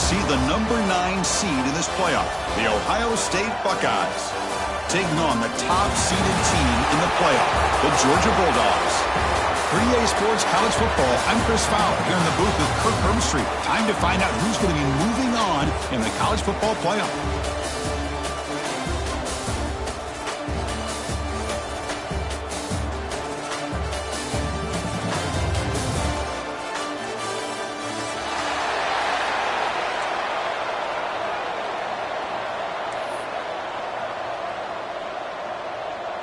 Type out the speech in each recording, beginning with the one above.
see the #9 seed in this playoff, the Ohio State Buckeyes, taking on the top-seeded team in the playoff, the Georgia Bulldogs. For EA Sports College Football, I'm Chris Fowler here in the booth with Kirk Herbstreit. Time to find out who's going to be moving on in the college football playoff.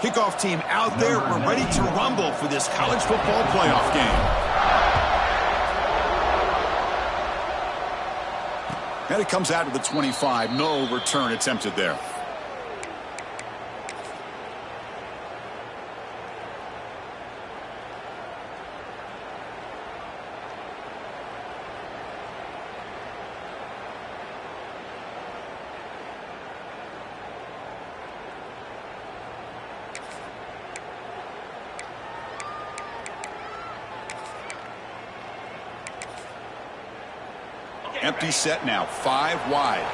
Kickoff team out there. We're ready to rumble for this college football playoff game. And it comes out to the 25. No return attempted there. Empty set now, 5 wide.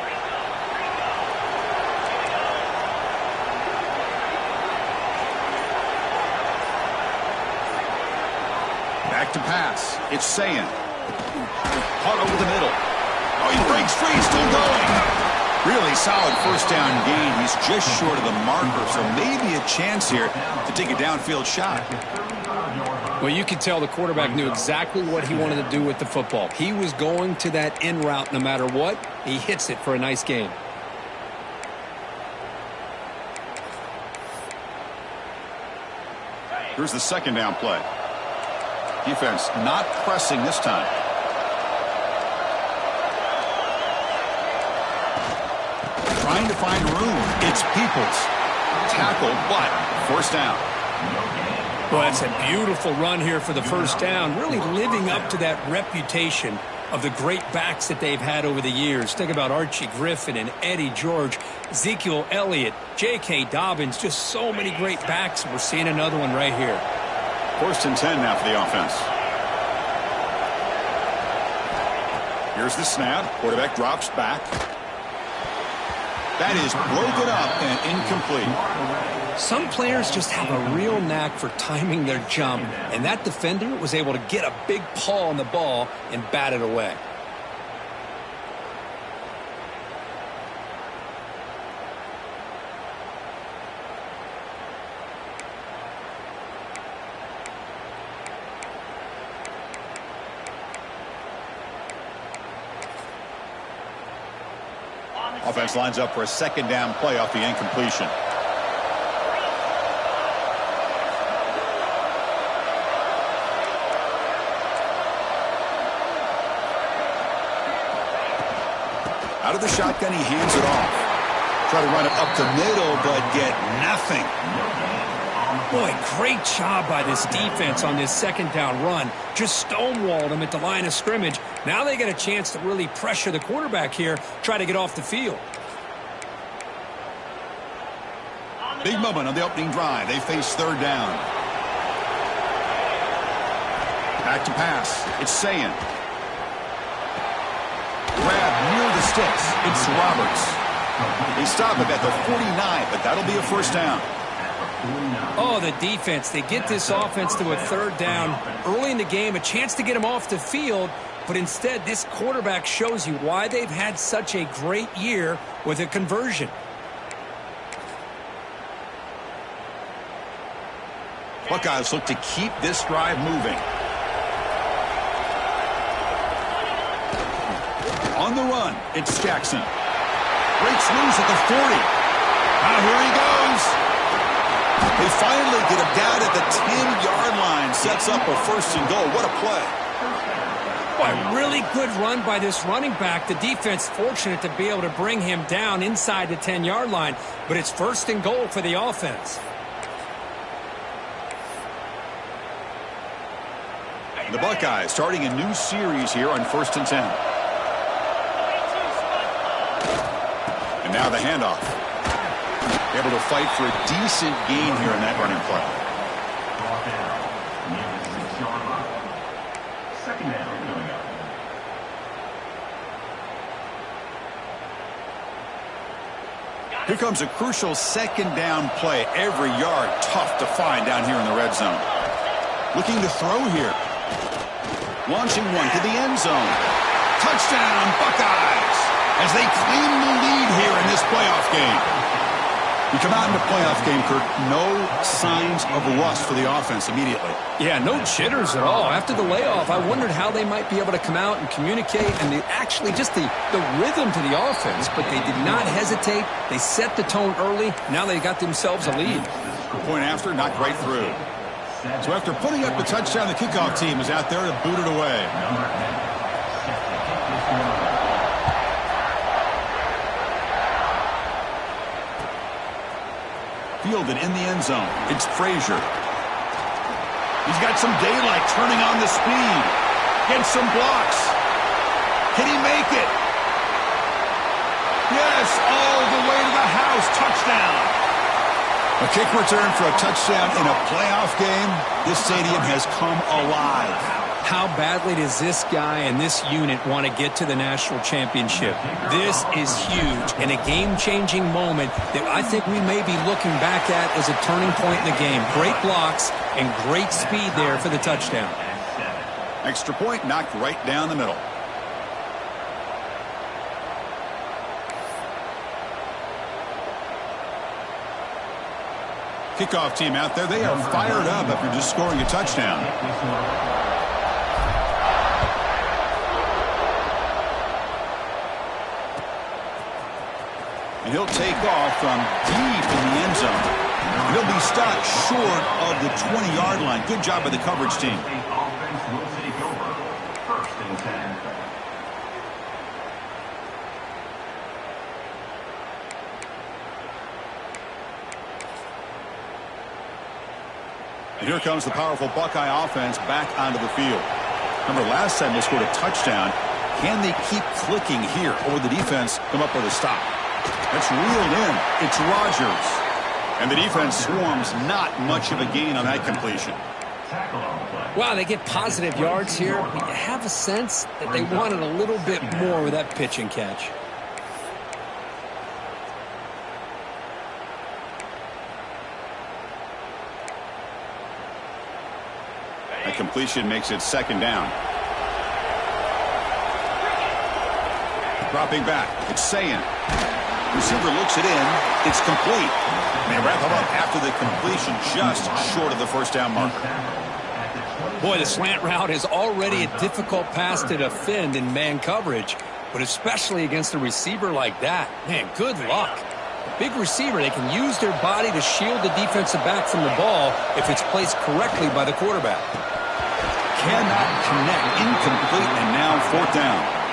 Back to pass. It's Sayin. Caught over the middle. Oh, he breaks free, still going. Really solid first down gain. He's just short of the marker, so maybe a chance here to take a downfield shot. Well, you could tell the quarterback knew exactly what he wanted to do with the football. He was going to that in route no matter what. He hits it for a nice gain. Here's the second down play. Defense not pressing this time. Trying to find room. It's Peoples. Tackled, but first down. Well, that's a beautiful run here for the first down, really living up to that reputation of the great backs that they've had over the years. Think about Archie Griffin and Eddie George, Ezekiel Elliott, J.K. Dobbins, just so many great backs. We're seeing another one right here. 1st and 10 now for the offense. Here's the snap. Quarterback drops back. That is broken up and incomplete. Some players just have a real knack for timing their jump, and that defender was able to get a big paw on the ball and bat it away. Offense lines up for a second down play off the incompletion. Out of the shotgun, he hands it off. Try to run it up the middle, but get nothing. Boy, great job by this defense on this second down run. Just stonewalled him at the line of scrimmage. Now they get a chance to really pressure the quarterback here, try to get off the field. Big moment on the opening drive. They face third down. Back to pass. It's Sayin. Grab near the sticks. It's Roberts. They stop him at the 49, but that'll be a first down. Oh, the defense. They get this offense to a third down early in the game, a chance to get him off the field, but instead this quarterback shows you why they've had such a great year with a conversion. Buckeyes look to keep this drive moving. On the run, it's Jackson. Breaks loose at the 40. Now here he goes. They finally get him down at the 10-yard line. Sets up a first and goal. What a play. Boy, really good run by this running back. The defense fortunate to be able to bring him down inside the 10-yard line. But it's first and goal for the offense. The Buckeyes starting a new series here on 1st and 10. And now the handoff. Able to fight for a decent gain here in that running play. Here comes a crucial second down play. Every yard tough to find down here in the red zone. Looking to throw here. Launching one to the end zone. Touchdown, Buckeyes, as they claim the lead here in this playoff game. You come out in the playoff game, Kirk, no signs of rust for the offense immediately. Yeah, no jitters at all. After the layoff, I wondered how they might be able to come out and communicate and actually just the rhythm to the offense, but they did not hesitate. They set the tone early. Now they got themselves a lead. Point after, knocked right through. So after putting up the touchdown, the kickoff team is out there to boot it away. Fielded in the end zone. It's Frazier. He's got some daylight turning on the speed. Gets some blocks. Can he make it? Yes, all the way to the house. Touchdown. A kick return for a touchdown in a playoff game. This stadium has come alive. How badly does this guy and this unit want to get to the national championship? This is huge and a game-changing moment that I think we may be looking back at as a turning point in the game. Great blocks and great speed there for the touchdown. Extra point knocked right down the middle. Kickoff team out there. They are fired up after just scoring a touchdown. And he'll take off from deep in the end zone. And he'll be stopped short of the 20-yard line. Good job by the coverage team. And here comes the powerful Buckeye offense back onto the field. Remember, last time they scored a touchdown. Can they keep clicking here, or will the defense come up with a stop? That's reeled in. It's Rodgers. And the defense swarms, not much of a gain on that completion. Wow, they get positive yards here, but you have a sense that they wanted a little bit more with that pitch and catch. That completion makes it second down. Dropping back, it's Sayin. Receiver looks it in. It's complete. They wrap him up after the completion, just short of the first down marker. Boy, the slant route is already a difficult pass to defend in man coverage, but especially against a receiver like that. Man, good luck. A big receiver, they can use their body to shield the defensive back from the ball if it's placed correctly by the quarterback. Cannot connect. Incomplete, and now fourth down.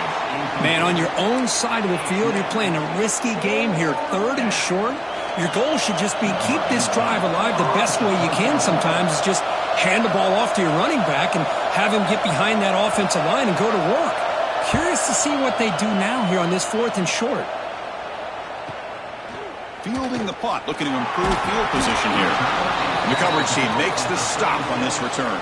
Man, on your own side of the field, you're playing a risky game here, third and short. Your goal should just be keep this drive alive the best way you can sometimes is just hand the ball off to your running back and have him get behind that offensive line and go to work. Curious to see what they do now here on this fourth and short. Fielding the punt, looking to improve field position here. The coverage team makes the stop on this return.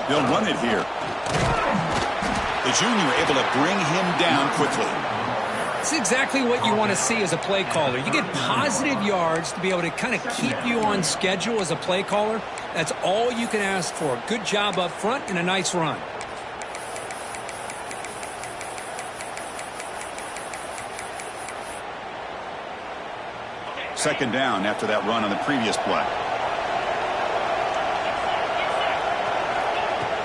They'll run it here. The junior able to bring him down quickly. It's exactly what you want to see as a play caller. You get positive yards to be able to kind of keep you on schedule as a play caller. That's all you can ask for. Good job up front and a nice run. Second down after that run on the previous play.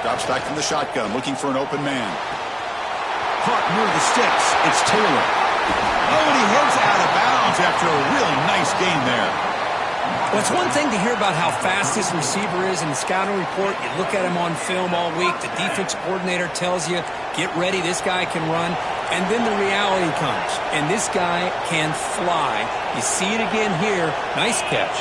Drops back from the shotgun, looking for an open man. Caught near the sticks. It's Taylor. Oh, and he heads out of bounds after a real nice game there. Well, it's one thing to hear about how fast this receiver is in the scouting report. You look at him on film all week. The defense coordinator tells you, get ready, this guy can run. And then the reality comes, and this guy can fly. You see it again here. Nice catch.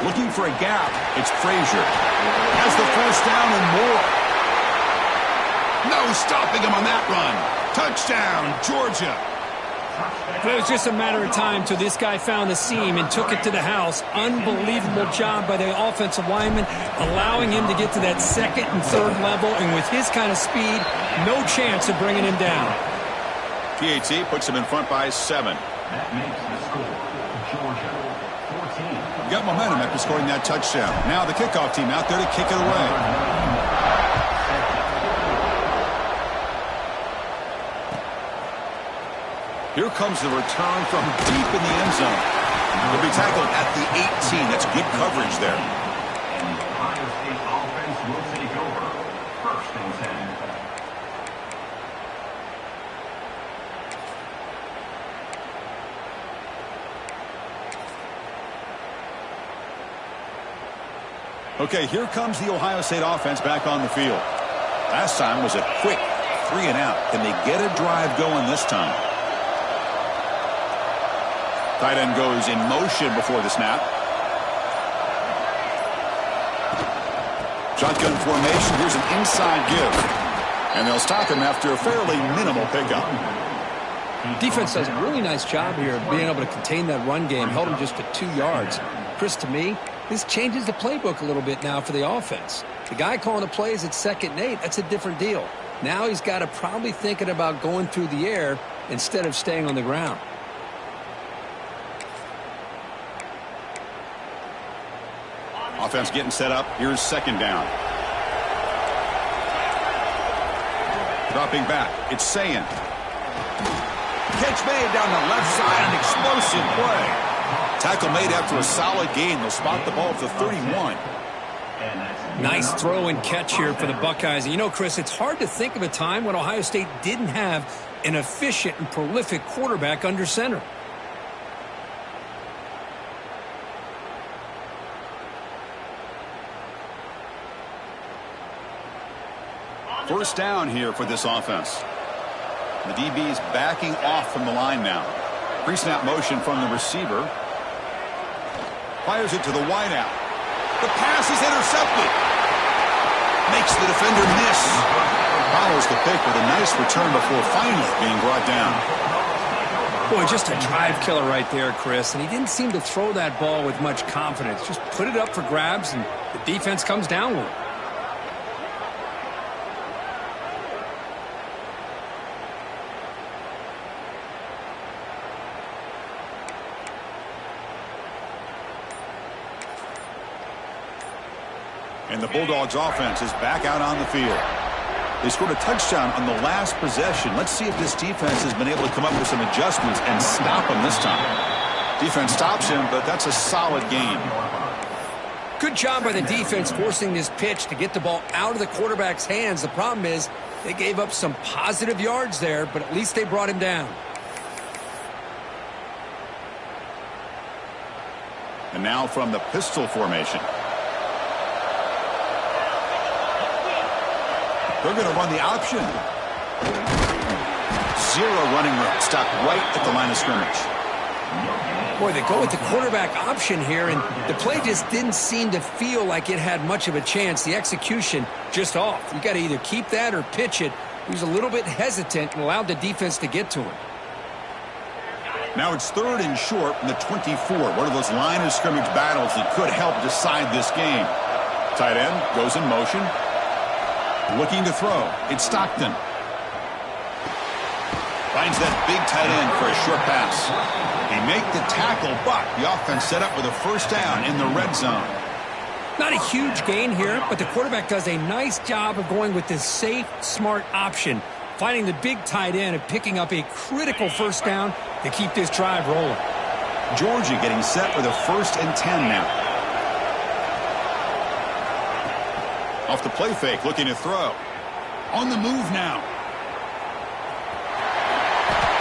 Looking for a gap. It's Frazier. Has the first down and more. No stopping him on that run. Touchdown, Georgia. But it was just a matter of time till this guy found the seam and took it to the house. Unbelievable job by the offensive lineman, allowing him to get to that second and third level. And with his kind of speed, no chance of bringing him down. PAT puts him in front by 7. That makes the score Georgia 14. Got momentum after scoring that touchdown. Now the kickoff team out there to kick it away. Here comes the return from deep in the end zone. He'll be tackled at the 18. That's good coverage there. And the Ohio State offense will take over. 1st and 10. Okay, here comes the Ohio State offense back on the field. Last time was a quick 3 and out. Can they get a drive going this time? Tight end goes in motion before the snap. Shotgun formation. Here's an inside give. And they'll stop him after a fairly minimal pickup. Defense does a really nice job here of being able to contain that run game. Held him just to 2 yards. Chris, to me, this changes the playbook a little bit now for the offense. The guy calling the plays at 2nd and 8, that's a different deal. Now he's got to probably thinking about going through the air instead of staying on the ground. Offense getting set up. Here's 2nd down. Dropping back. It's Sayin. Catch made down the left side. An explosive play. Tackle made after a solid gain. They'll spot the ball at the 31. Nice throw and catch here for the Buckeyes. And you know, Chris, it's hard to think of a time when Ohio State didn't have an efficient and prolific quarterback under center. First down here for this offense. The DB's backing off from the line now. Pre-snap motion from the receiver. Fires it to the wideout. The pass is intercepted. Makes the defender miss. Follows the pick with a nice return before finally being brought down. Boy, just a drive killer right there, Chris. And he didn't seem to throw that ball with much confidence. Just put it up for grabs, and the defense comes down with it. And the Bulldogs offense is back out on the field. They scored a touchdown on the last possession. Let's see if this defense has been able to come up with some adjustments and stop them this time. Defense stops him, but that's a solid game. Good job by the defense forcing this pitch to get the ball out of the quarterback's hands. The problem is they gave up some positive yards there, but at least they brought him down. And now from the pistol formation. They're going to run the option. Zero running room. Stopped right at the line of scrimmage. Boy, they go with the quarterback option here, and the play just didn't seem to feel like it had much of a chance. The execution just off. You got to either keep that or pitch it. He was a little bit hesitant and allowed the defense to get to him. Now it's 3rd and short from the 24. One of those line of scrimmage battles that could help decide this game. Tight end goes in motion. Looking to throw. It's Stockton. Finds that big tight end for a short pass. They make the tackle, but the offense set up with a first down in the red zone. Not a huge gain here, but the quarterback does a nice job of going with this safe, smart option, finding the big tight end and picking up a critical first down to keep this drive rolling. Georgia getting set for the 1st and 10 now. Off the play fake, looking to throw. On the move now.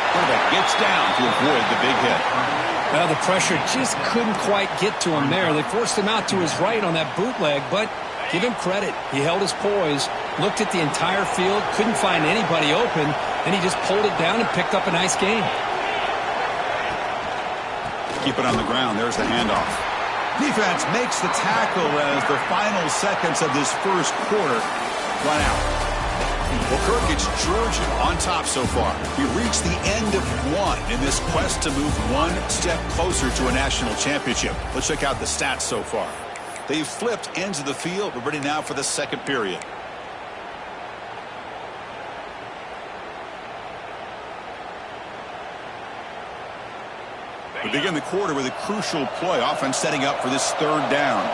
Quarterback gets down to avoid the big hit. Well, the pressure just couldn't quite get to him there. They forced him out to his right on that bootleg, but give him credit. He held his poise, looked at the entire field, couldn't find anybody open, and he just pulled it down and picked up a nice gain. Keep it on the ground. There's the handoff. Defense makes the tackle as the final seconds of this first quarter run out. Well, Kirk, it's Georgia on top so far. We reached the end of one in this quest to move one step closer to a national championship. Let's check out the stats so far. They've flipped ends of the field. We're ready now for the second period. We begin the quarter with a crucial play, offense setting up for this third down.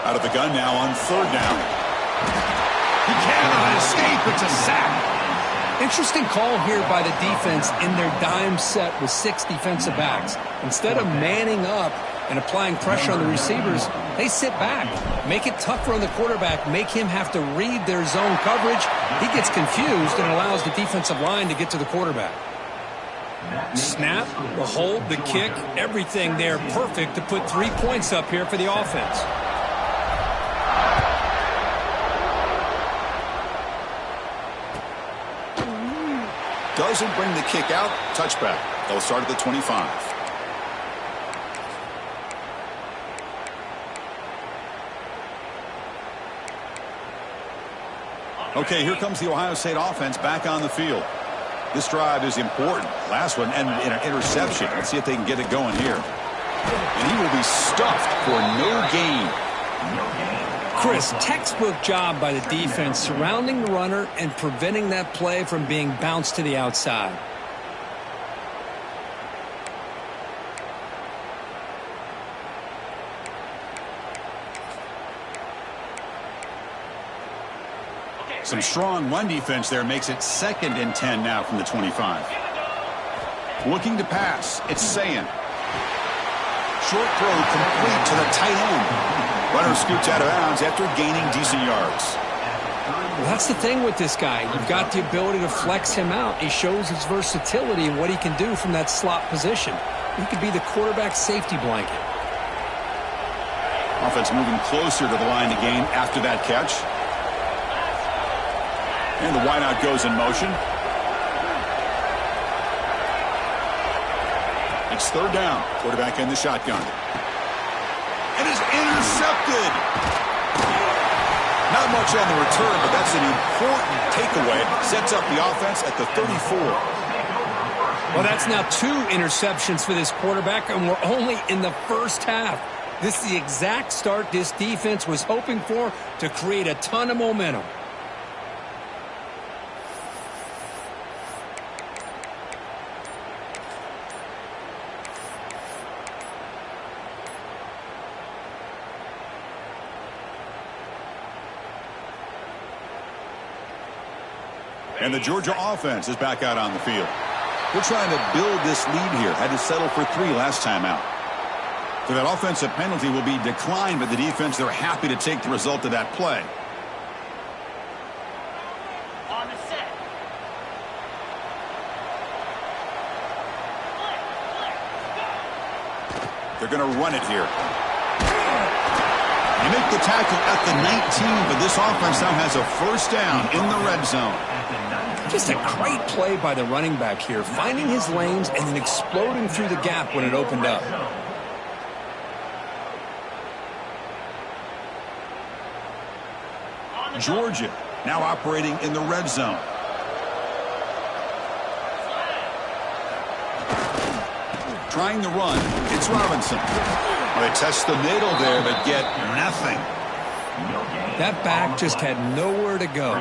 Out of the gun now on third down. He cannot escape. It's a sack. Interesting call here by the defense in their dime set with 6 defensive backs. Instead of manning up and applying pressure on the receivers, they sit back, make it tougher on the quarterback, make him have to read their zone coverage. He gets confused and allows the defensive line to get to the quarterback. Snap, the hold, the kick, everything there perfect to put 3 points up here for the offense. Doesn't bring the kick out. Touchback. They'll start at the 25. Okay, here comes the Ohio State offense back on the field. This drive is important. Last one and an interception. Let's see if they can get it going here. And he will be stuffed for no gain. Chris, textbook job by the defense surrounding the runner and preventing that play from being bounced to the outside. Some strong run defense there makes it 2nd and 10 now from the 25. Looking to pass. It's Sayin. Short throw complete to the tight end. Runner scoots out of bounds after gaining decent yards. Well, that's the thing with this guy. You've got the ability to flex him out. He shows his versatility and what he can do from that slot position. He could be the quarterback safety blanket. Offense moving closer to the line to gain after that catch. And the wideout goes in motion. It's third down. Quarterback in the shotgun. And is intercepted. Not much on the return, but that's an important takeaway. Sets up the offense at the 34. Well, that's now 2 interceptions for this quarterback, and we're only in the first half. This is the exact start this defense was hoping for to create a ton of momentum. And the Georgia offense is back out on the field. They're trying to build this lead here. Had to settle for 3 last time out. So that offensive penalty will be declined by the defense. They're happy to take the result of that play. On the set. They're going to run it here. They make the tackle at the 19, but this offense now has a first down in the red zone. Just a great play by the running back here, finding his lanes and then exploding through the gap when it opened up. Georgia now operating in the red zone. Trying the run, it's Robinson. Well, they test the middle there, but get nothing. That back just had nowhere to go.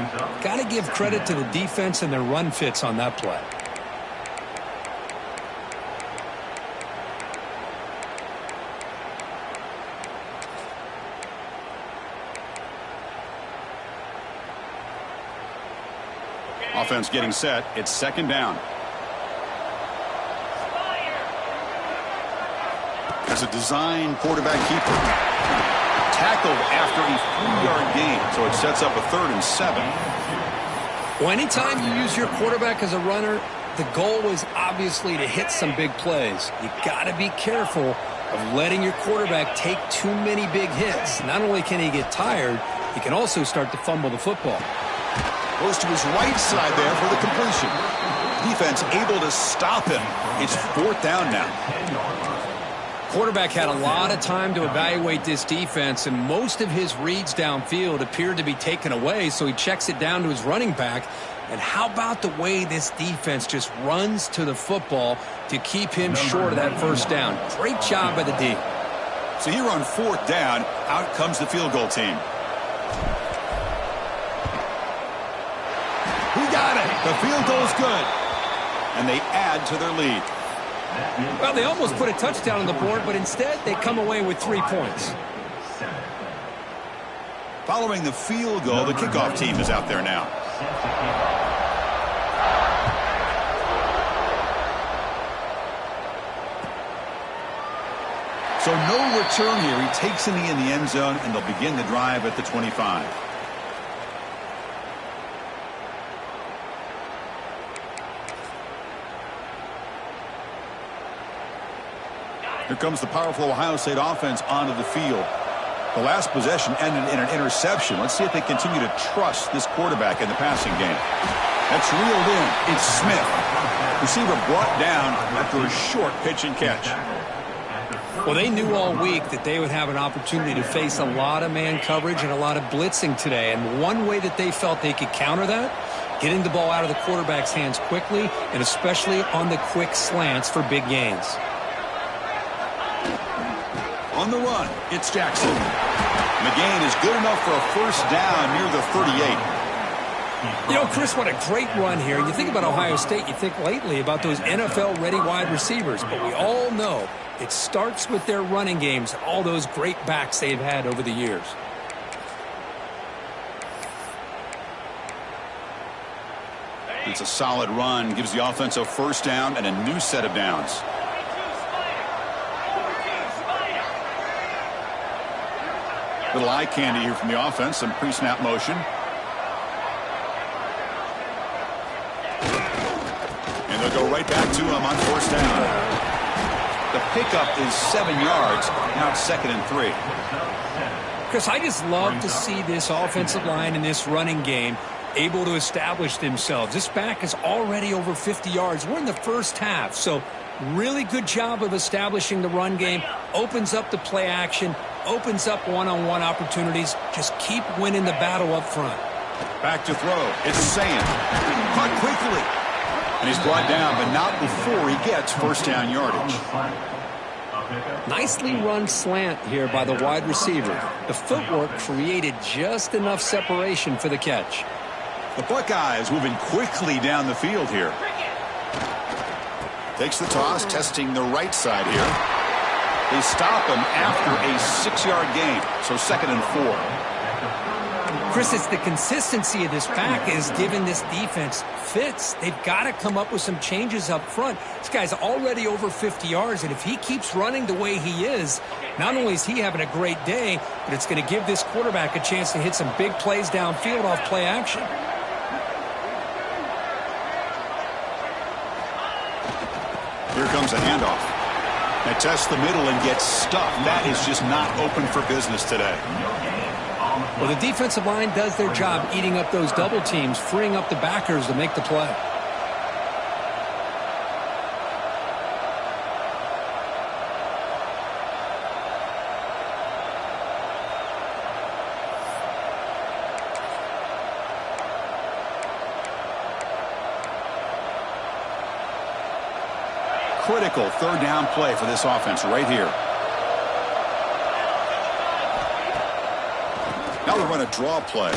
Got to give credit to the defense and their run fits on that play. Offense getting set. It's 2nd down. As a design quarterback keeper. Tackled after a 3-yard gain, so it sets up a 3rd and 7. Well, anytime you use your quarterback as a runner, the goal is obviously to hit some big plays. You got to be careful of letting your quarterback take too many big hits. Not only can he get tired, he can also start to fumble the football. Goes to his right side there for the completion. Defense able to stop him. It's 4th down now. Quarterback had a lot of time to evaluate this defense, and most of his reads downfield appeared to be taken away, so he checks it down to his running back. And how about the way this defense just runs to the football to keep him short of that first down? Great job by the D. So here on fourth down, out comes the field goal team. He got it. The field goal's good. And they add to their lead. Well, they almost put a touchdown on the board, but instead they come away with 3 points. Following the field goal, the kickoff team is out there now. So no return here. He takes in the end zone, and they'll begin the drive at the 25. Here comes the powerful Ohio State offense onto the field. The last possession ended in an interception. Let's see if they continue to trust this quarterback in the passing game. That's reeled in. It's Smith. Receiver brought down after a short pitch and catch. Well, they knew all week that they would have an opportunity to face a lot of man coverage and a lot of blitzing today. And one way that they felt they could counter that, getting the ball out of the quarterback's hands quickly, and especially on the quick slants for big gains. On the run, it's Jackson. And the gain is good enough for a first down near the 38. You know, Chris, what a great run here. You think about Ohio State, you think lately about those NFL-ready wide receivers. But we all know it starts with their running games, all those great backs they've had over the years. It's a solid run, gives the offense a first down and a new set of downs. Little eye candy here from the offense, some pre-snap motion. And they'll go right back to him on first down. The pickup is 7 yards. Now it's 2nd and 3. Chris, I just love to see this offensive line in this running game able to establish themselves. This back is already over 50 yards. We're in the first half, so really good job of establishing the run game. Opens up the play action, opens up one-on-one opportunities. Just keep winning the battle up front. Back to throw. It's Sand. Caught quickly. And he's brought down, but not before he gets first down yardage. Nicely run slant here by the wide receiver. The footwork created just enough separation for the catch. The Buckeyes moving quickly down the field here. Takes the toss, testing the right side here. They stop him after a 6-yard gain, so 2nd and 4. Chris, it's the consistency of this pack is giving this defense fits. They've got to come up with some changes up front. This guy's already over 50 yards, and if he keeps running the way he is, not only is he having a great day, but it's going to give this quarterback a chance to hit some big plays downfield off play action. Here comes a handoff. They test the middle and get stuffed. That is just not open for business today. Well, the defensive line does their job eating up those double teams, freeing up the backers to make the play. Critical third down play for this offense right here. Now they run a draw play.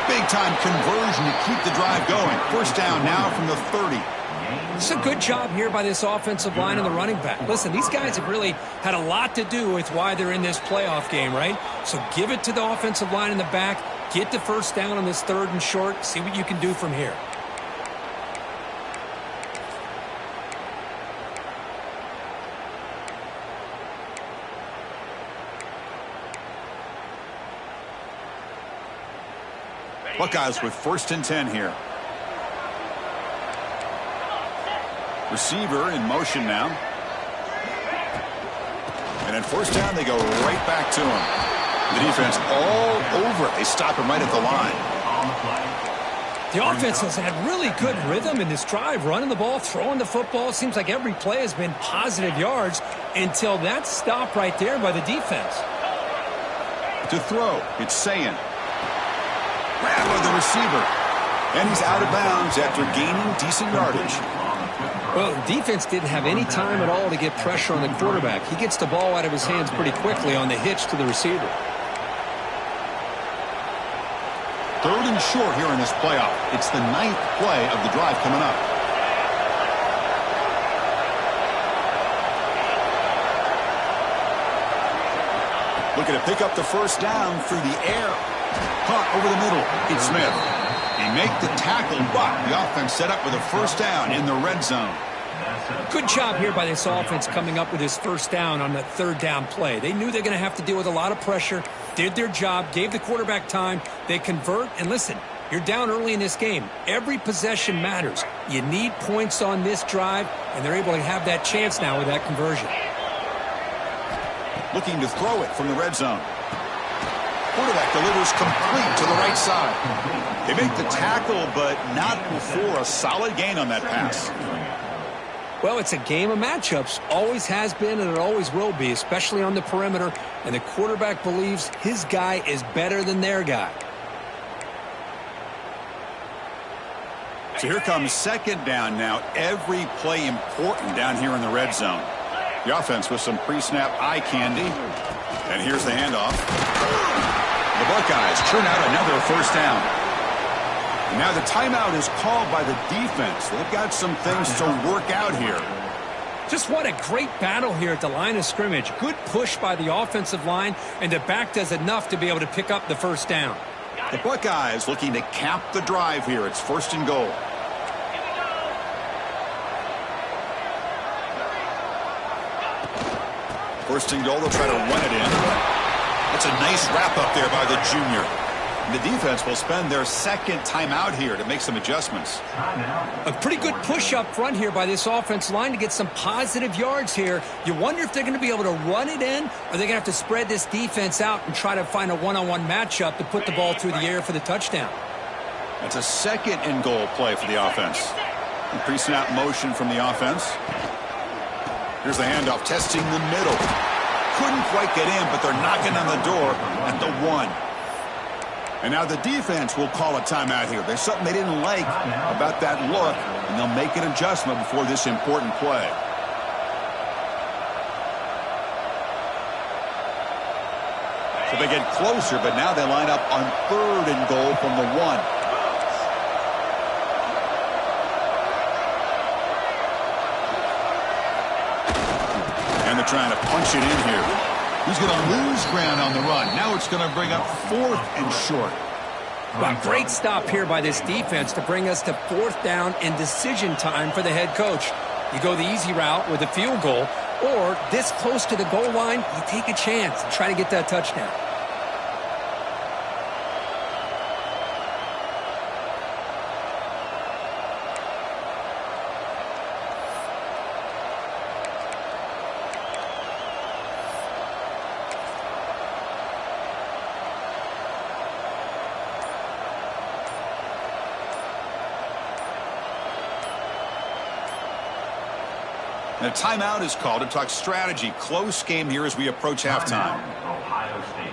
Big time conversion to keep the drive going. First down now from the 30. It's a good job here by this offensive line and the running back. Listen, these guys have really had a lot to do with why they're in this playoff game, right? So give it to the offensive line in the back. Get the first down on this 3rd and short. See what you can do from here. Buckeyes with 1st and 10 here. Receiver in motion now. And at first down, they go right back to him. The defense all over it. They stop him right at the line. The offense has had really good rhythm in this drive, running the ball, throwing the football. It seems like every play has been positive yards until that stop right there by the defense. To throw, it's Sayin. Grab by the receiver. And he's out of bounds after gaining decent yardage. Well, the defense didn't have any time at all to get pressure on the quarterback. He gets the ball out of his hands pretty quickly on the hitch to the receiver. Third and short here in this playoff. It's the 9th play of the drive coming up. Looking to pick up the first down through the air. Caught over the middle. It's Smith. He make the tackle, but the offense set up with a first down in the red zone. Good job here by this offense coming up with his first down on that third down play. They knew they're going to have to deal with a lot of pressure, did their job, gave the quarterback time. They convert, and listen, you're down early in this game. Every possession matters. You need points on this drive, and they're able to have that chance now with that conversion. Looking to throw it from the red zone. Quarterback delivers complete to the right side. They make the tackle, but not before a solid gain on that pass. Well, it's a game of matchups. Always has been, and it always will be, especially on the perimeter. And the quarterback believes his guy is better than their guy. So here comes second down now. Every play important down here in the red zone. The offense with some pre-snap eye candy. And here's the handoff. The Buckeyes churn out another first down. And now the timeout is called by the defense. They've got some things to work out here. Just what a great battle here at the line of scrimmage. Good push by the offensive line, and the back does enough to be able to pick up the first down. The Buckeyes looking to cap the drive here. It's first and goal. First and goal, they'll try to run it in. That's a nice wrap up there by the junior. And the defense will spend their second timeout here to make some adjustments. A pretty good push up front here by this offense line to get some positive yards here. You wonder if they're going to be able to run it in, or they're going to have to spread this defense out and try to find a one-on-one matchup to put the ball through the air for the touchdown. That's a second and goal play for the offense. Pre-snap motion from the offense. Here's the handoff, testing the middle. Couldn't quite get in, but they're knocking on the door at the 1. And now the defense will call a timeout here. There's something they didn't like about that look, and they'll make an adjustment before this important play. So they get closer, but now they line up on third and goal from the 1. And they're trying to punch it in here. He's going to lose ground on the run. Now it's going to bring up fourth and short. Well, great stop here by this defense to bring us to fourth down and decision time for the head coach. You go the easy route with a field goal, or this close to the goal line, you take a chance and try to get that touchdown. And a timeout is called to talk strategy. Close game here as we approach halftime. Ohio State.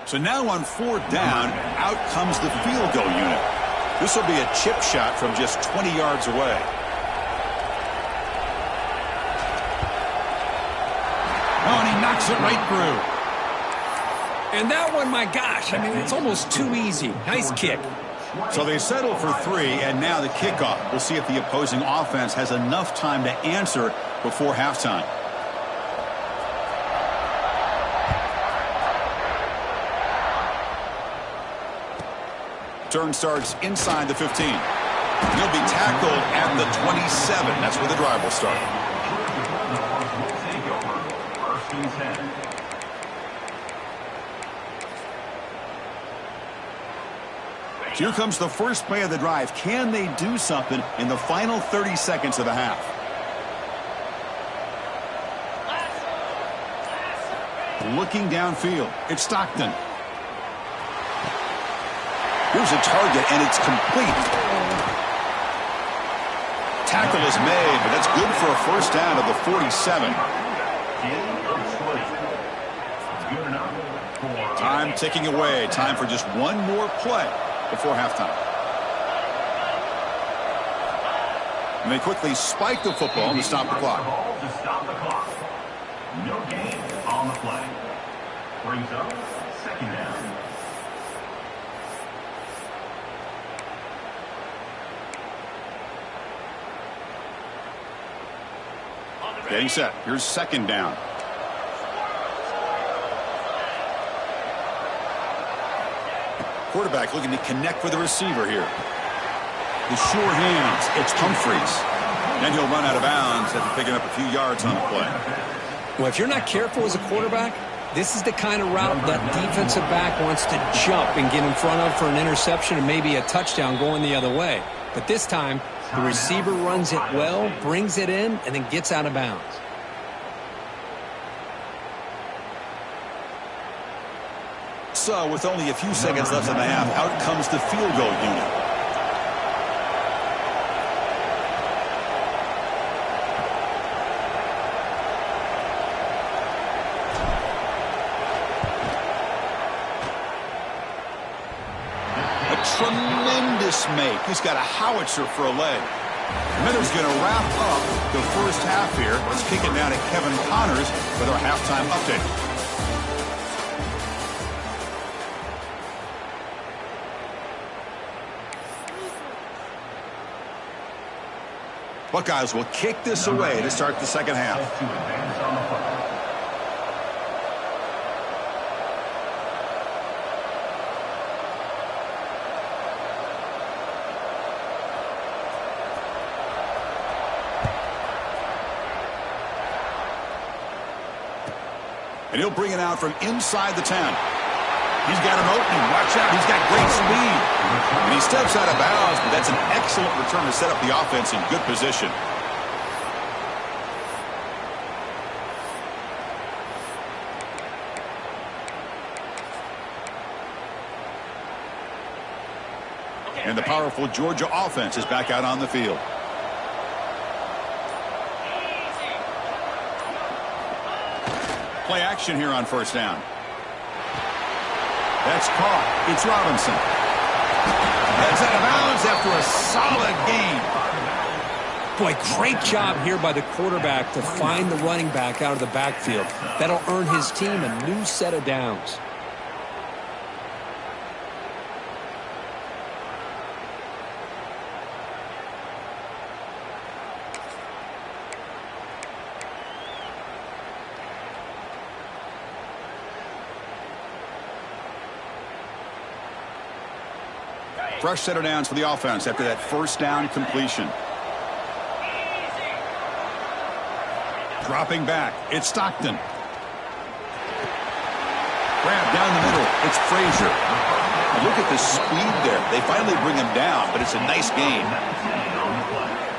So now on fourth down, out comes the field goal unit. This will be a chip shot from just 20 yards away. Oh, and he knocks it right through. And that one, my gosh, I mean, it's almost too easy. Nice kick. So they settle for 3, and now the kickoff. We'll see if the opposing offense has enough time to answer before halftime. Turn starts inside the 15. He'll be tackled at the 27. That's where the drive will start. Here comes the first play of the drive. Can they do something in the final 30 seconds of the half? Looking downfield. It's Stockton. Here's a target, and it's complete. Tackle is made, but that's good for a first down of the 47. Time ticking away. Time for just one more play before halftime. And they quickly spike the football to stop the clock. No gain on the play. Brings up second down. Getting set. Here's second down. Quarterback looking to connect with the receiver here. The sure hands. It's Humphreys. Then he'll run out of bounds after picking up a few yards on the play. Well, if you're not careful as a quarterback, this is the kind of route that defensive back wants to jump and get in front of for an interception and maybe a touchdown going the other way. But this time, the receiver runs it well, brings it in, and then gets out of bounds. So, with only a few seconds left in the half, out comes the field goal unit. Tremendous make. He's got a howitzer for a leg. Miller's going to wrap up the first half here. Let's kick it down to Kevin Connors with our halftime update. Buckeyes will kick this away to start the second half. And he'll bring it out from inside the 10. He's got him open. Watch out. He's got great speed. And he steps out of bounds, but that's an excellent return to set up the offense in good position. And the powerful Georgia offense is back out on the field. Play action here on first down. That's caught. It's Robinson. Heads out of bounds after a solid gain. Boy, great job here by the quarterback to find the running back out of the backfield. That'll earn his team a new set of downs. Fresh set of downs for the offense after that first down completion. Dropping back. It's Stockton. Grab down the middle. It's Frazier. Look at the speed there. They finally bring him down, but it's a nice gain.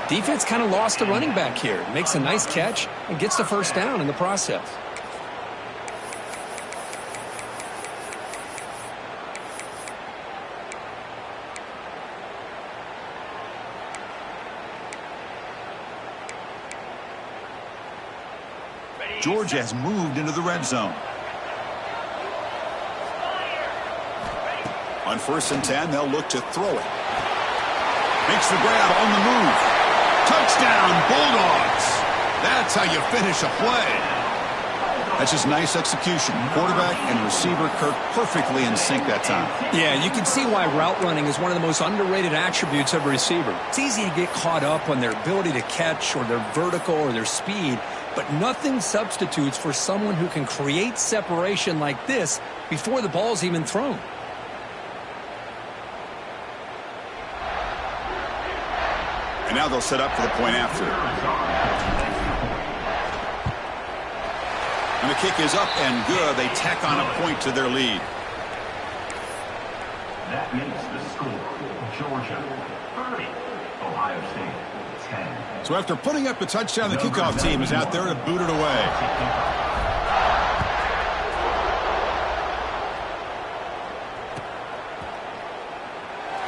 Defense kind of lost the running back here. Makes a nice catch and gets the first down in the process. Georgia has moved into the red zone. On 1st and 10, they'll look to throw it. Makes the grab on the move. Touchdown, Bulldogs. That's how you finish a play. That's just nice execution. Quarterback and receiver Kirk perfectly in sync that time. Yeah, you can see why route running is one of the most underrated attributes of a receiver. It's easy to get caught up on their ability to catch or their vertical or their speed, but nothing substitutes for someone who can create separation like this before the ball's even thrown. And now they'll set up for the point after. And the kick is up and good. They tack on a point to their lead. That makes the score Georgia 30, Ohio State 10. So after putting up the touchdown, the kickoff team is out there to boot it away.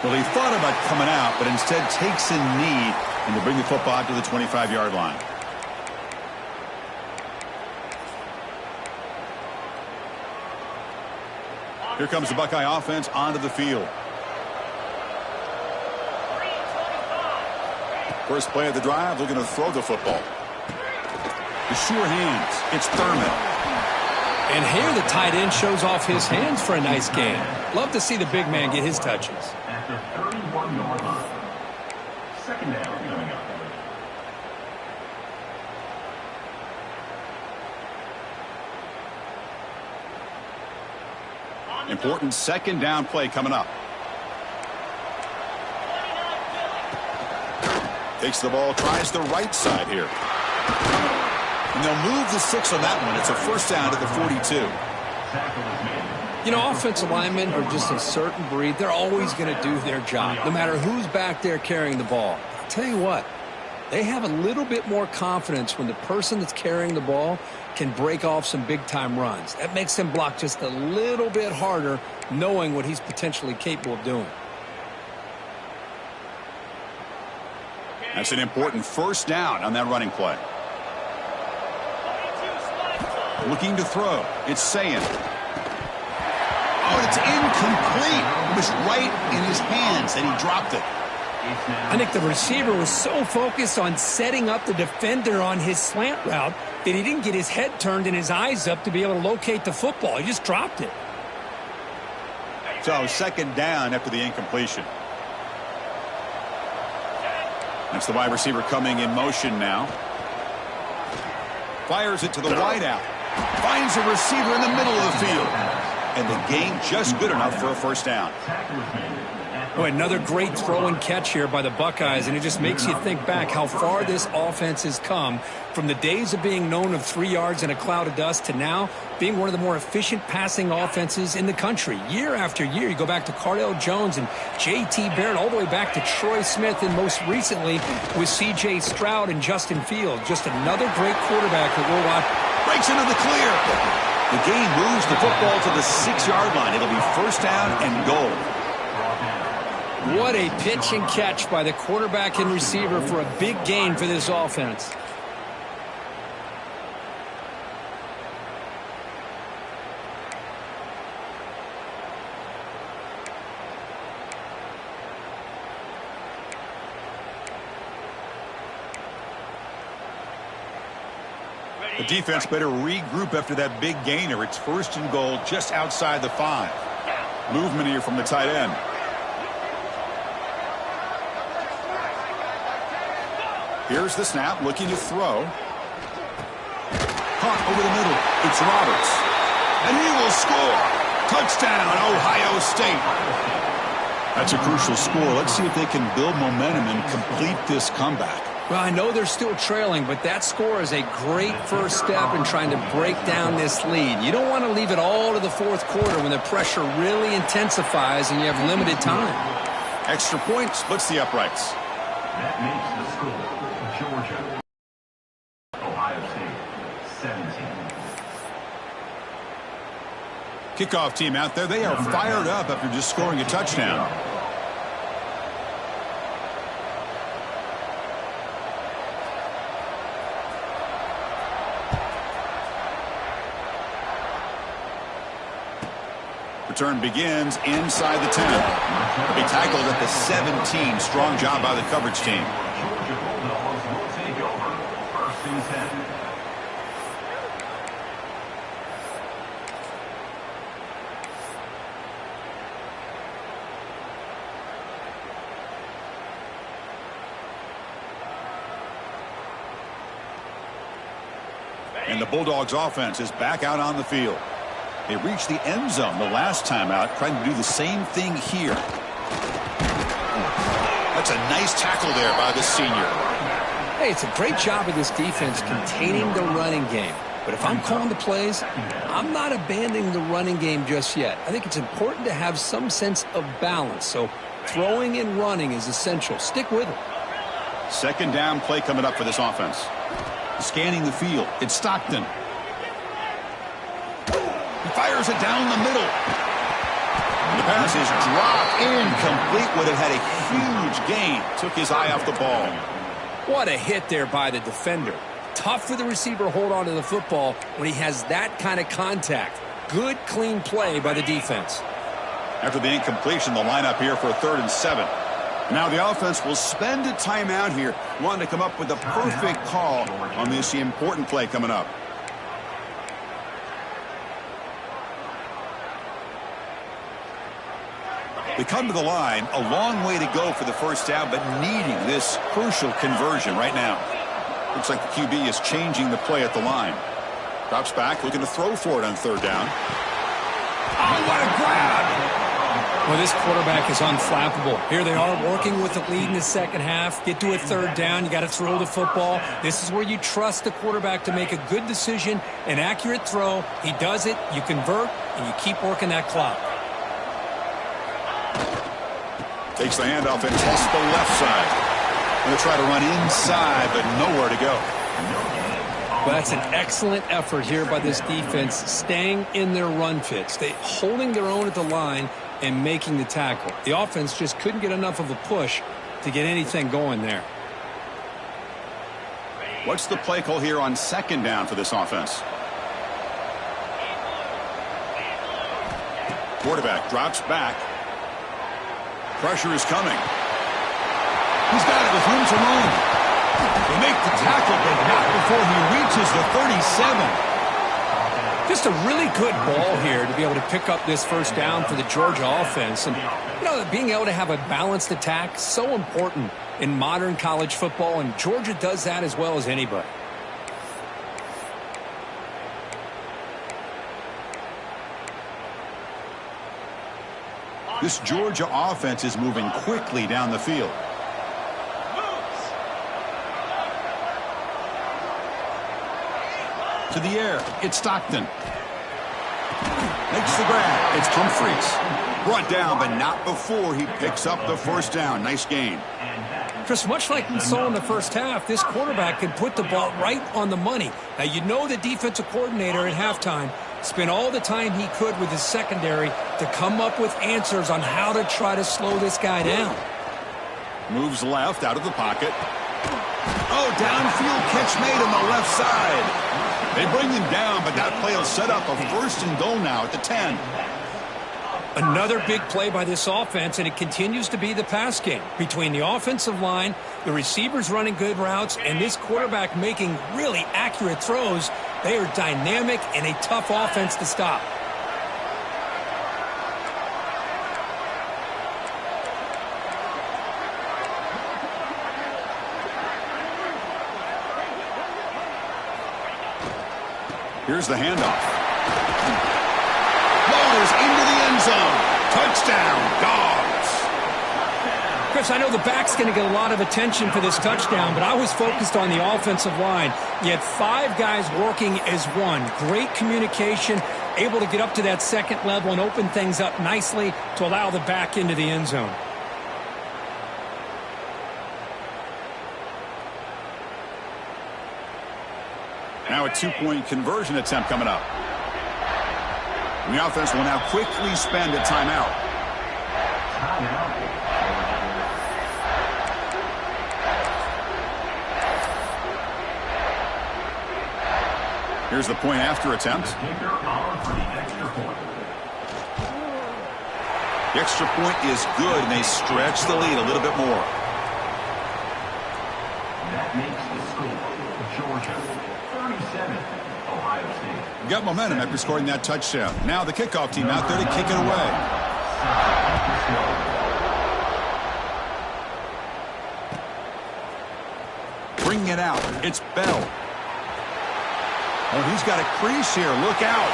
Well, he thought about coming out, but instead takes a knee and to bring the football to the 25-yard line. Here comes the Buckeye offense onto the field. First play of the drive, looking to throw the football. The sure hands. It's Thurman. And here the tight end shows off his hands for a nice game. Love to see the big man get his touches. At the 31-yard line. Second down coming up. Important second down play coming up. Takes the ball, tries the right side here. And they'll move the 6 on that one. It's a first down at the 42. You know, offensive linemen are just a certain breed. They're always going to do their job, no matter who's back there carrying the ball. I'll tell you what, they have a little bit more confidence when the person that's carrying the ball can break off some big-time runs. That makes them block just a little bit harder, knowing what he's potentially capable of doing. That's an important first down on that running play. Looking to throw. It's Sayin. Oh, it's incomplete. It was right in his hands, and he dropped it. I think the receiver was so focused on setting up the defender on his slant route that he didn't get his head turned and his eyes up to be able to locate the football. He just dropped it. So second down after the incompletion. That's the wide receiver coming in motion now. Fires it to the wideout. Finds a receiver in the middle of the field. And the gain just good enough for a first down. Oh, another great throw and catch here by the Buckeyes, and it just makes you think back how far this offense has come from the days of being known of 3 yards in a cloud of dust to now being one of the more efficient passing offenses in the country. Year after year, you go back to Cardell Jones and J.T. Barrett, all the way back to Troy Smith, and most recently with C.J. Stroud and Justin Fields. Just another great quarterback that we'll watch. Breaks into the clear. The game moves the football to the 6-yard line. It'll be first down and goal. What a pitch and catch by the quarterback and receiver for a big gain for this offense. The defense better regroup after that big gainer. It's first and goal just outside the 5. Movement here from the tight end. Here's the snap, looking to throw. Caught over the middle. It's Roberts. And he will score. Touchdown, Ohio State. That's a crucial score. Let's see if they can build momentum and complete this comeback. Well, I know they're still trailing, but that score is a great first step in trying to break down this lead. You don't want to leave it all to the fourth quarter when the pressure really intensifies and you have limited time. Extra point splits the uprights. That makes the score Georgia, Ohio State 17. Kickoff team out there. They are fired up after just scoring a touchdown. Return begins inside the 10. He tackled at the 17. Strong job by the coverage team. Georgia Bulldogs will take over first and 10. And the Bulldogs offense is back out on the field. They reached the end zone the last time out, trying to do the same thing here. That's a nice tackle there by the senior. Hey, it's a great job of this defense containing the running game. But if I'm calling the plays, I'm not abandoning the running game just yet. I think it's important to have some sense of balance. So throwing and running is essential. Stick with it. Second down play coming up for this offense. Scanning the field. It's Stockton. He fires it down the middle. The pass is dropped, incomplete with it. Had a huge gain. Took his eye off the ball. What a hit there by the defender. Tough for the receiver to hold on to the football when he has that kind of contact. Good, clean play by the defense. After the incompletion, the lineup here for a 3rd and 7. Now the offense will spend a timeout here, wanting to come up with the perfect call on this important play coming up. They come to the line, a long way to go for the first down, but needing this crucial conversion right now. Looks like the QB is changing the play at the line. Drops back, looking to throw for it on 3rd down. Oh, what a grab! Well, this quarterback is unflappable. Here they are working with the lead in the second half. Get to a 3rd down. You got to throw the football. This is where you trust the quarterback to make a good decision, an accurate throw. He does it, you convert, and you keep working that clock. Takes the handoff and tests the left side. Going to try to run inside, but nowhere to go. Well, that's an excellent effort here by this defense, staying in their run fits. They holding their own at the line and making the tackle. The offense just couldn't get enough of a push to get anything going there. What's the play call here on 2nd down for this offense? Quarterback drops back. Pressure is coming. He's got it with room to run. They make the tackle, but not before he reaches the 37. Just a really good ball here to be able to pick up this first down for the Georgia offense. And, you know, being able to have a balanced attack, so important in modern college football, and Georgia does that as well as anybody. This Georgia offense is moving quickly down the field. To the air, it's Stockton. Makes the grab, it's Humphreys. Brought down, but not before he picks up the first down. Nice gain. Chris, much like we saw in the first half, this quarterback can put the ball right on the money. Now, you know the defensive coordinator at halftime spent all the time he could with his secondary to come up with answers on how to try to slow this guy down. Moves left out of the pocket. Oh, downfield catch made on the left side. They bring him down, but that play will set up a 1st and goal now at the 10. Another big play by this offense, and it continues to be the pass game between the offensive line, the receivers running good routes, and this quarterback making really accurate throws. They are dynamic and a tough offense to stop. Here's the handoff. Ball is into the end zone. Touchdown, Dogs. Chris, I know the back's going to get a lot of attention for this touchdown, but I was focused on the offensive line. You had 5 guys working as one. Great communication, able to get up to that 2nd level and open things up nicely to allow the back into the end zone. Now a 2-point conversion attempt coming up. And the offense will now quickly spend a timeout. Here's the point after attempt. The extra point is good, and they stretch the lead a little bit more. That makes the score Georgia 37, Ohio State. Got momentum after scoring that touchdown. Now the kickoff team out there to kick it away. Bringing it out. It's Bell. Oh, he's got a crease here. Look out.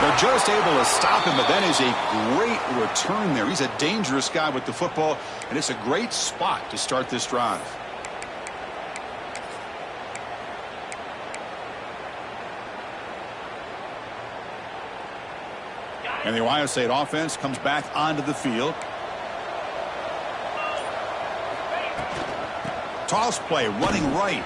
They're just able to stop him, but that is a great return there. He's a dangerous guy with the football, and it's a great spot to start this drive. And the Ohio State offense comes back onto the field. Toss play, running right.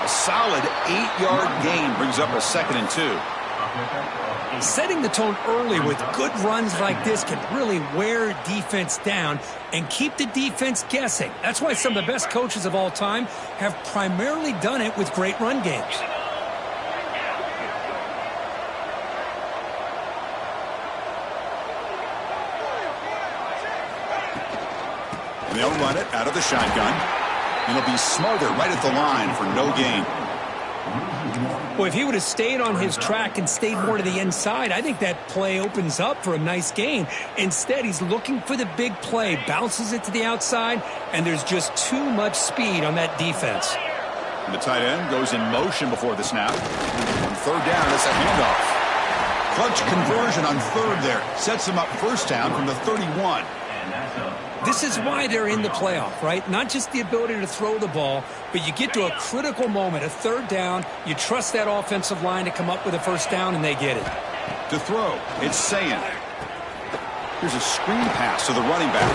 A solid 8-yard gain brings up a 2nd and 2. Setting the tone early with good runs like this can really wear defense down and keep the defense guessing. That's why some of the best coaches of all time have primarily done it with great run games. And they'll run it out of the shotgun. And it'll be Smarter right at the line for no gain. Well, if he would have stayed on his track and stayed more to the inside, I think that play opens up for a nice gain. Instead, he's looking for the big play, bounces it to the outside, and there's just too much speed on that defense. And the tight end goes in motion before the snap. On 3rd down, it's a handoff. Clutch conversion on 3rd there. Sets him up 1st down from the 31. This is why they're in the playoff, right? Not just the ability to throw the ball, but you get to a critical moment, a 3rd down, you trust that offensive line to come up with a 1st down, and they get it. To throw, it's Sayin. Here's a screen pass to the running back.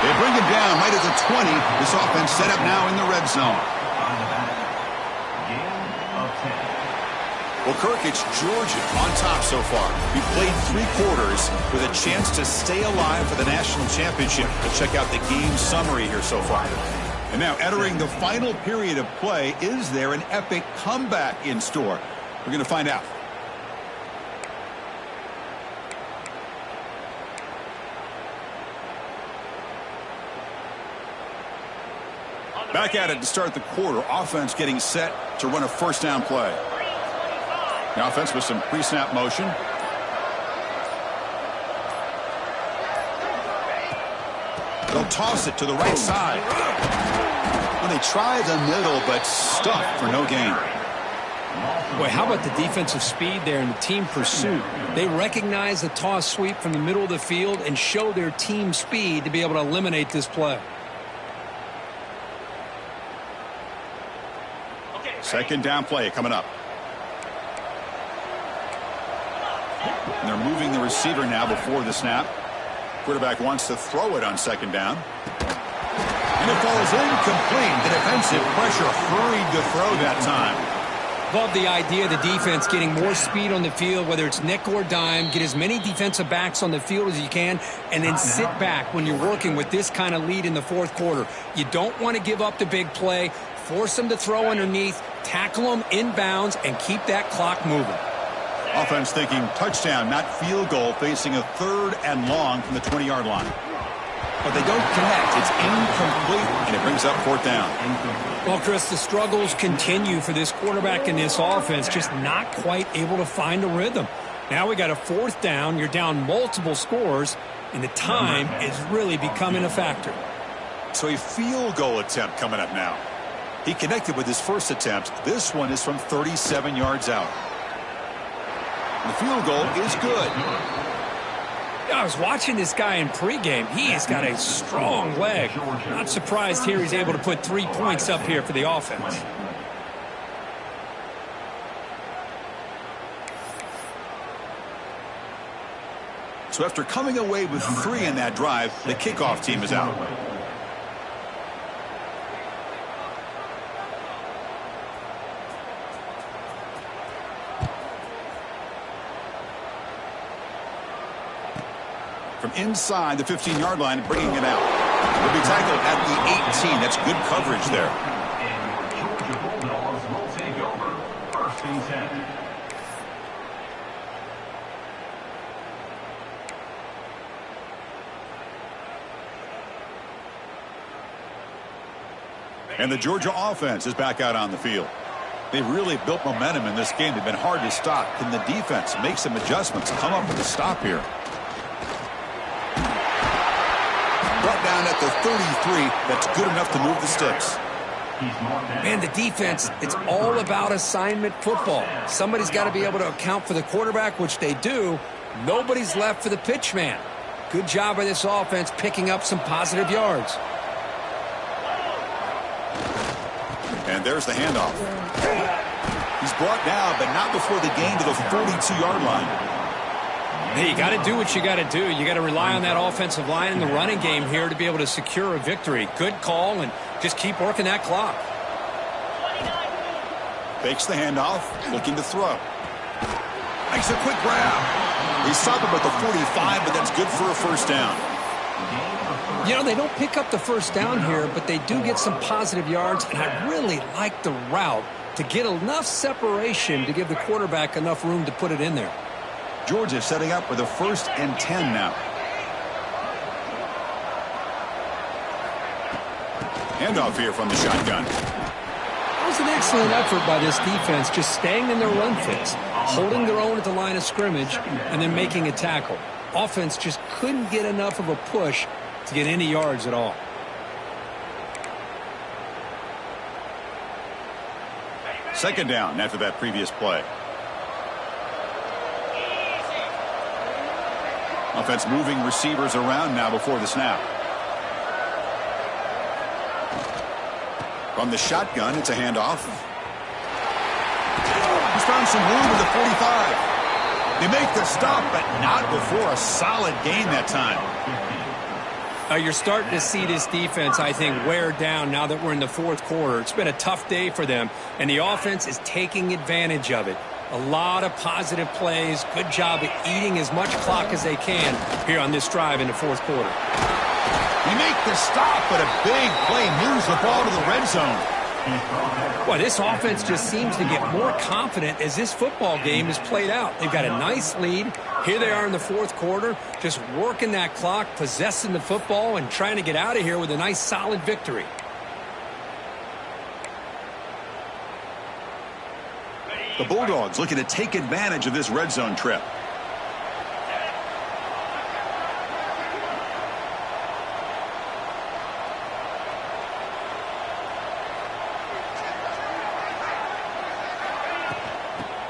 They bring him down right at the 20. This offense set up now in the red zone. Well, Kirk, it's Georgia on top so far. We've played 3 quarters with a chance to stay alive for the national championship. Let's check out the game summary here so far. And now entering the final period of play, is there an epic comeback in store? We're going to find out. Back at it to start the quarter. Offense getting set to run a 1st down play. The offense with some pre-snap motion. They'll toss it to the right side. Well, they try the middle, but stuffed for no gain. Boy, how about the defensive speed there and the team pursuit? They recognize the toss sweep from the middle of the field and show their team speed to be able to eliminate this play. 2nd down play coming up. And they're moving the receiver now before the snap. Quarterback wants to throw it on 2nd down. And it falls incomplete. The defensive pressure hurried to throw that time. Love the idea of the defense getting more speed on the field, whether it's nickel or dime. Get as many defensive backs on the field as you can, and then sit back when you're working with this kind of lead in the 4th quarter. You don't want to give up the big play. Force them to throw underneath, tackle them inbounds, and keep that clock moving. Offense thinking touchdown, not field goal, facing a 3rd and long from the 20-yard line. But they don't connect. It's incomplete, and it brings up 4th down. Well, Chris, the struggles continue for this quarterback in this offense, just not quite able to find a rhythm. Now we got a 4th down. You're down multiple scores, and the time is really becoming a factor. So a field goal attempt coming up now. He connected with his 1st attempt. This one is from 37 yards out. The field goal is good. I was watching this guy in pregame. He has got a strong leg. Not surprised here he's able to put 3 points up here for the offense. So after coming away with 3 in that drive, the kickoff team is out. From inside the 15-yard line, bringing it out. He'll be tackled at the 18. That's good coverage there. And your Georgia Bulldogs will take over 1st and 10. And the Georgia offense is back out on the field. They've really built momentum in this game. They've been hard to stop. Can the defense make some adjustments, come up with a stop here? Brought down at the 33. That's good enough to move the sticks. Man, the defense, it's all about assignment football. Somebody's got to be able to account for the quarterback, which they do. Nobody's left for the pitch man. Good job by this offense picking up some positive yards. And there's the handoff. He's brought down, but not before the gain to the 42-yard line. Hey, you got to do what you got to do. You got to rely on that offensive line in the running game here to be able to secure a victory. Good call, and just keep working that clock. Fakes the handoff, looking to throw. Makes a quick grab. He stopped him at the 45, but that's good for a first down. You know, they don't pick up the first down here, but they do get some positive yards, and I really like the route to get enough separation to give the quarterback enough room to put it in there. Georgia setting up with a 1st and 10 now. Handoff here from the shotgun. That was an excellent effort by this defense, just staying in their run fits, holding their own at the line of scrimmage, and then making a tackle. Offense just couldn't get enough of a push to get any yards at all. Second down after that previous play. Offense moving receivers around now before the snap. From the shotgun, it's a handoff. He's found some room at the 45. They make the stop, but not before a solid gain that time. You're starting to see this defense, I think, wear down now that we're in the fourth quarter. It's been a tough day for them, and the offense is taking advantage of it. A lot of positive plays. Good job at eating as much clock as they can here on this drive in the fourth quarter. They make the stop, but a big play moves the ball to the red zone. Boy, this offense just seems to get more confident as this football game is played out. They've got a nice lead. Here they are in the fourth quarter, just working that clock, possessing the football, and trying to get out of here with a nice, solid victory. The Bulldogs looking to take advantage of this red zone trip.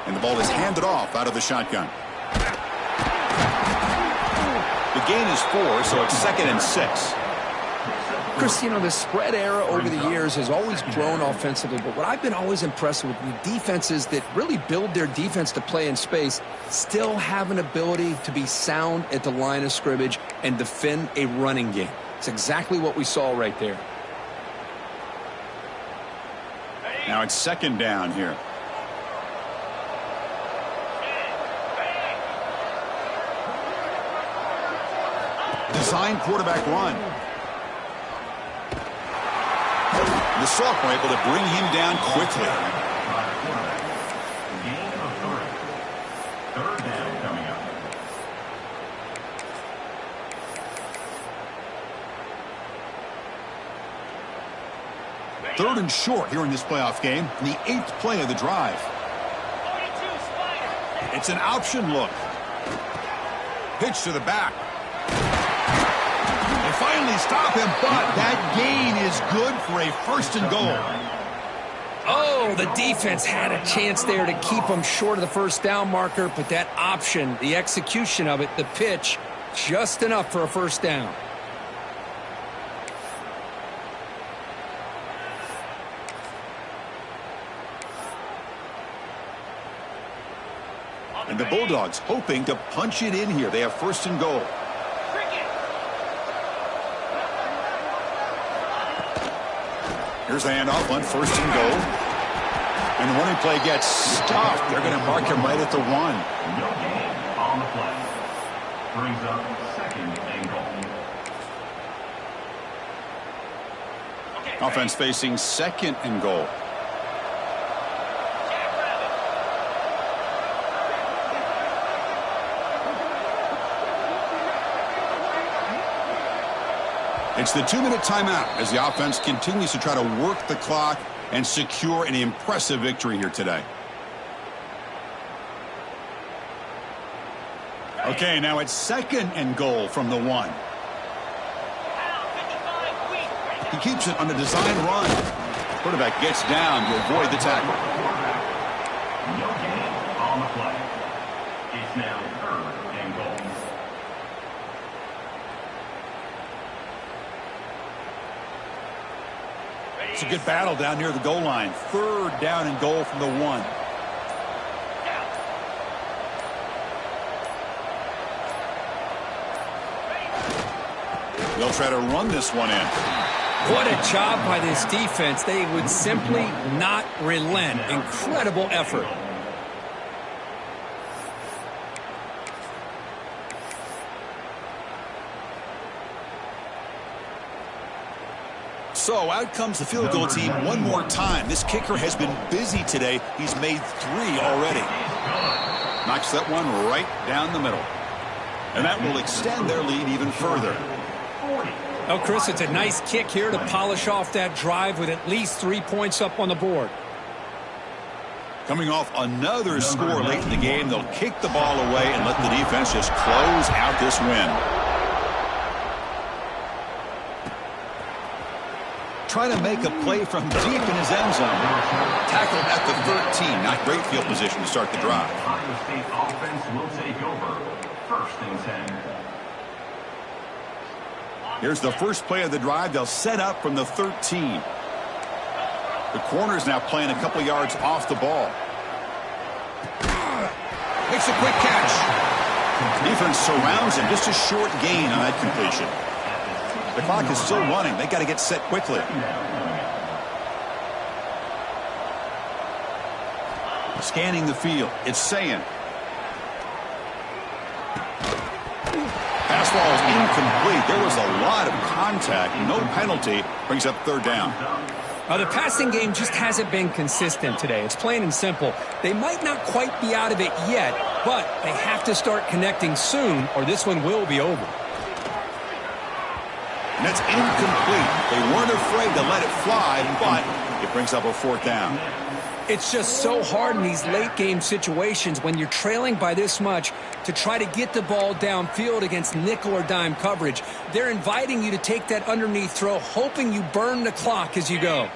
And the ball is handed off out of the shotgun. The gain is 4, so it's 2nd and 6. Chris, you know, the spread era over the years has always grown offensively, but what I've been always impressed with the defenses that really build their defense to play in space still have an ability to be sound at the line of scrimmage and defend a running game. It's exactly what we saw right there. Now it's 2nd down here. Design quarterback run. The sophomore able to bring him down quickly. Gain of 3. 3rd down coming up. Third and short here in this playoff game, in the 8th play of the drive. It's an option look. Pitch to the back. They finally stop him, but that gain is good for a 1st and goal. Oh, the defense had a chance there to keep them short of the first down marker, but that option, the execution of it, the pitch, just enough for a first down. And the Bulldogs hoping to punch it in here. They have 1st and goal. Here's the handoff on 1st and goal. And the running play gets stopped. They're going to mark him right at the 1. No gain on the play. Brings up 2nd and goal. Offense facing 2nd and goal. It's the 2-minute timeout as the offense continues to try to work the clock and secure an impressive victory here today. Okay, now it's 2nd and goal from the 1. He keeps it on the design run. Quarterback gets down to avoid the tackle. No gain on the play. It's now 3rd and goal. It's a good battle down near the goal line. 3rd down and goal from the 1. They'll try to run this one in. What a job by this defense. They would simply not relent. Incredible effort. So out comes the field goal team one more time. This kicker has been busy today. He's made 3 already. Knocks that one right down the middle. And that will extend their lead even further. Oh, Chris, it's a nice kick here to polish off that drive with at least 3 points up on the board. Coming off another score late in the game, they'll kick the ball away and let the defense just close out this win. Trying to make a play from deep in his end zone. Tackled at the 13. Not great field position to start the drive. Ohio State offense will take over. 1st and 10. Here's the first play of the drive. They'll set up from the 13. The corner's now playing a couple yards off the ball. Makes a quick catch. Defense surrounds him. Just a short gain on that completion. The clock is still running. They got to get set quickly. Scanning the field. It's saying. Pass ball is incomplete. There was a lot of contact. No penalty. Brings up 3rd down. The passing game just hasn't been consistent today. It's plain and simple. They might not quite be out of it yet, but they have to start connecting soon or this one will be over. And that's incomplete. They weren't afraid to let it fly, but it brings up a 4th down. It's just so hard in these late game situations when you're trailing by this much to try to get the ball downfield against nickel or dime coverage. They're inviting you to take that underneath throw, hoping you burn the clock as you go.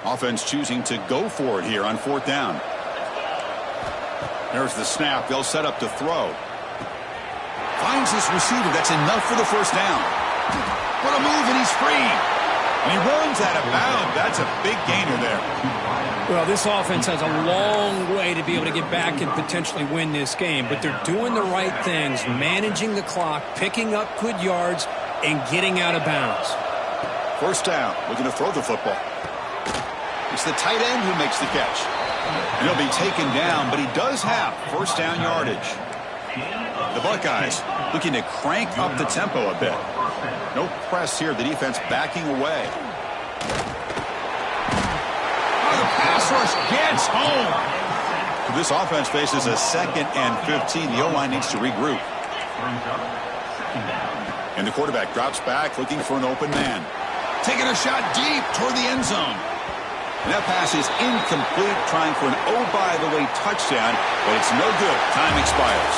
Offense choosing to go for it here on 4th down. There's the snap. They'll set up to throw. Finds his receiver. That's enough for the 1st down. What a move, and he's free. And he runs out of bounds. That's a big gainer there. Well, this offense has a long way to be able to get back and potentially win this game, but they're doing the right things, managing the clock, picking up good yards, and getting out of bounds. 1st down, looking to throw the football. It's the tight end who makes the catch. And he'll be taken down, but he does have 1st down yardage. The Buckeyes looking to crank up the tempo a bit. No press here. The defense backing away. Oh, the pass rush gets home. This offense faces a 2nd and 15. The O-line needs to regroup. And the quarterback drops back looking for an open man. Taking a shot deep toward the end zone. And that pass is incomplete, trying for an oh-by-the-way touchdown, but it's no good. Time expires.